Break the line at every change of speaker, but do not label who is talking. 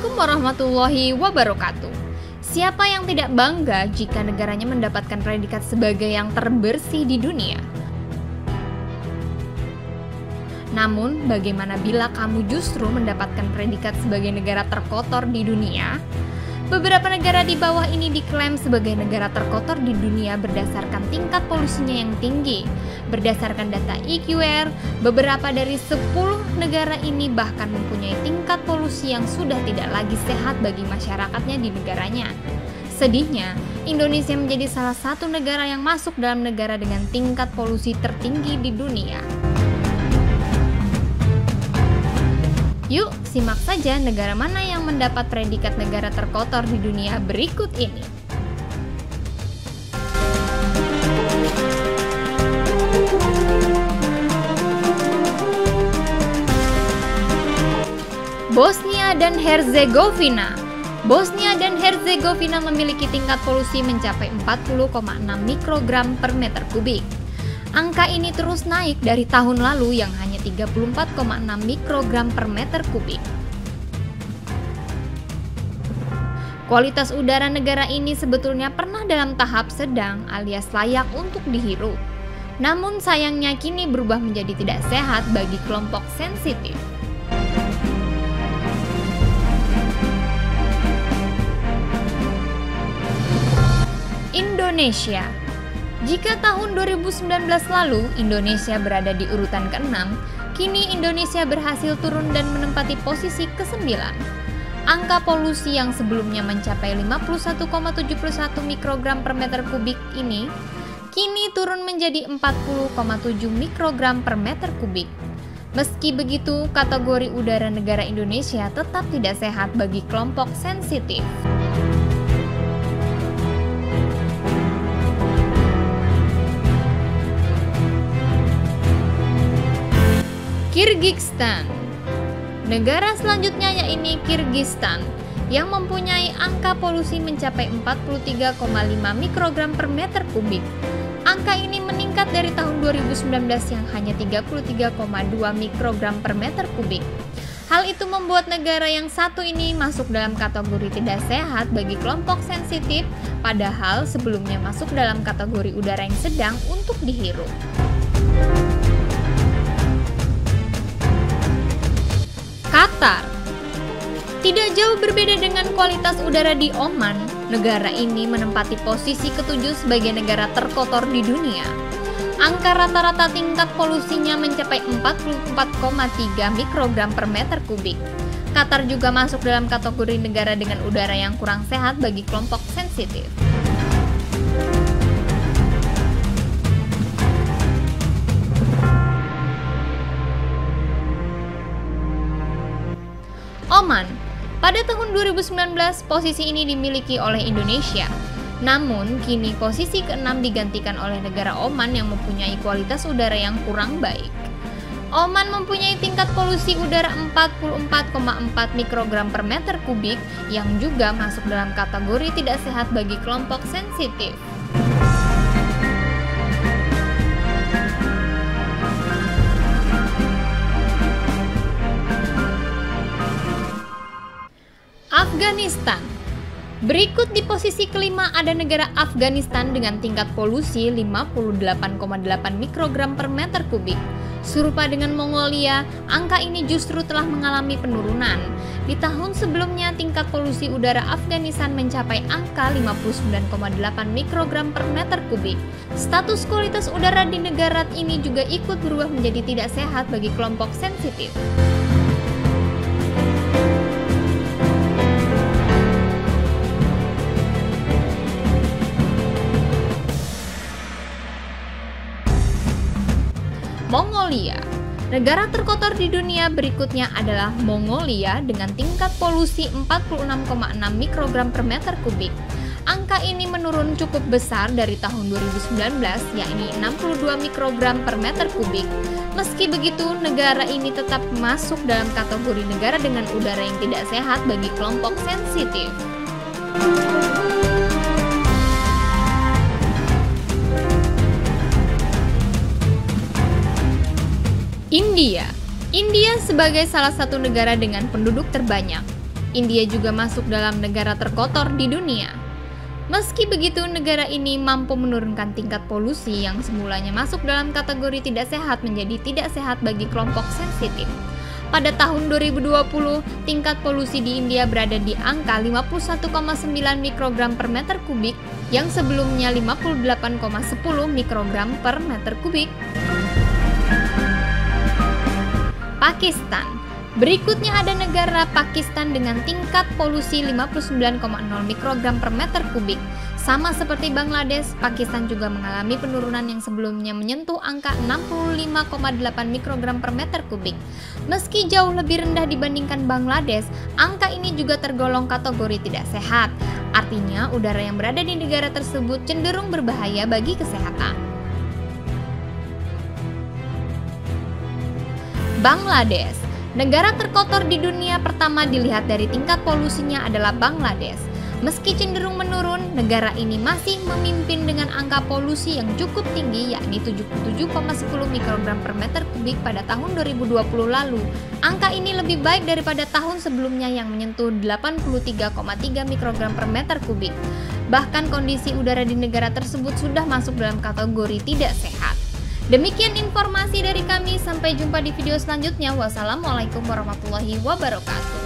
Assalamualaikum warahmatullahi wabarakatuh. Siapa yang tidak bangga jika negaranya mendapatkan predikat sebagai yang terbersih di dunia? Namun, bagaimana bila kamu justru mendapatkan predikat sebagai negara terkotor di dunia? Beberapa negara di bawah ini diklaim sebagai negara terkotor di dunia berdasarkan tingkat polusinya yang tinggi. Berdasarkan data IQR, beberapa dari 10 negara ini bahkan mempunyai tingkat polusi yang sudah tidak lagi sehat bagi masyarakatnya di negaranya. Sedihnya, Indonesia menjadi salah satu negara yang masuk dalam negara dengan tingkat polusi tertinggi di dunia. Yuk, simak saja negara mana yang mendapat predikat negara terkotor di dunia berikut ini. Bosnia dan Herzegovina. Bosnia dan Herzegovina memiliki tingkat polusi mencapai 40,6 mikrogram per meter kubik. Angka ini terus naik dari tahun lalu yang hanya 34,6 mikrogram per meter kubik. Kualitas udara negara ini sebetulnya pernah dalam tahap sedang alias layak untuk dihirup. Namun sayangnya kini berubah menjadi tidak sehat bagi kelompok sensitif. Indonesia. Jika tahun 2019 lalu Indonesia berada di urutan ke-6, kini Indonesia berhasil turun dan menempati posisi ke-9. Angka polusi yang sebelumnya mencapai 51,71 mikrogram per meter kubik ini kini turun menjadi 40,7 mikrogram per meter kubik. Meski begitu, kategori udara negara Indonesia tetap tidak sehat bagi kelompok sensitif. Kirgistan. Negara selanjutnya yaitu Kirgistan yang mempunyai angka polusi mencapai 43,5 mikrogram per meter kubik. Angka ini meningkat dari tahun 2019 yang hanya 33,2 mikrogram per meter kubik. Hal itu membuat negara yang satu ini masuk dalam kategori tidak sehat bagi kelompok sensitif, padahal sebelumnya masuk dalam kategori udara yang sedang untuk dihirup. Qatar. Tidak jauh berbeda dengan kualitas udara di Oman, negara ini menempati posisi ke-7 sebagai negara terkotor di dunia. Angka rata-rata tingkat polusinya mencapai 44,3 mikrogram per meter kubik. Qatar juga masuk dalam kategori negara dengan udara yang kurang sehat bagi kelompok sensitif. Oman. Pada tahun 2019, posisi ini dimiliki oleh Indonesia. Namun, kini posisi ke-6 digantikan oleh negara Oman yang mempunyai kualitas udara yang kurang baik. Oman mempunyai tingkat polusi udara 44,4 mikrogram per meter kubik yang juga masuk dalam kategori tidak sehat bagi kelompok sensitif. Afghanistan. Berikut di posisi kelima ada negara Afghanistan dengan tingkat polusi 58,8 mikrogram per meter kubik. Serupa dengan Mongolia, angka ini justru telah mengalami penurunan. Di tahun sebelumnya tingkat polusi udara Afghanistan mencapai angka 59,8 mikrogram per meter kubik. Status kualitas udara di negara ini juga ikut berubah menjadi tidak sehat bagi kelompok sensitif. Mongolia. Negara terkotor di dunia berikutnya adalah Mongolia dengan tingkat polusi 46,6 mikrogram per meter kubik. Angka ini menurun cukup besar dari tahun 2019, yakni 62 mikrogram per meter kubik. Meski begitu, negara ini tetap masuk dalam kategori negara dengan udara yang tidak sehat bagi kelompok sensitif. India. India sebagai salah satu negara dengan penduduk terbanyak. India juga masuk dalam negara terkotor di dunia. Meski begitu, negara ini mampu menurunkan tingkat polusi yang semulanya masuk dalam kategori tidak sehat menjadi tidak sehat bagi kelompok sensitif. Pada tahun 2020, tingkat polusi di India berada di angka 51,9 mikrogram per meter kubik yang sebelumnya 58,10 mikrogram per meter kubik. Pakistan. Berikutnya ada negara Pakistan dengan tingkat polusi 59,0 mikrogram per meter kubik. Sama seperti Bangladesh, Pakistan juga mengalami penurunan yang sebelumnya menyentuh angka 65,8 mikrogram per meter kubik. Meski jauh lebih rendah dibandingkan Bangladesh, angka ini juga tergolong kategori tidak sehat. Artinya, udara yang berada di negara tersebut cenderung berbahaya bagi kesehatan. Bangladesh. Negara terkotor di dunia pertama dilihat dari tingkat polusinya adalah Bangladesh. Meski cenderung menurun, negara ini masih memimpin dengan angka polusi yang cukup tinggi, yakni 77,10 mikrogram per meter kubik pada tahun 2020 lalu. Angka ini lebih baik daripada tahun sebelumnya yang menyentuh 83,3 mikrogram per meter kubik. Bahkan kondisi udara di negara tersebut sudah masuk dalam kategori tidak sehat. Demikian informasi dari kami, sampai jumpa di video selanjutnya. Wassalamualaikum warahmatullahi wabarakatuh.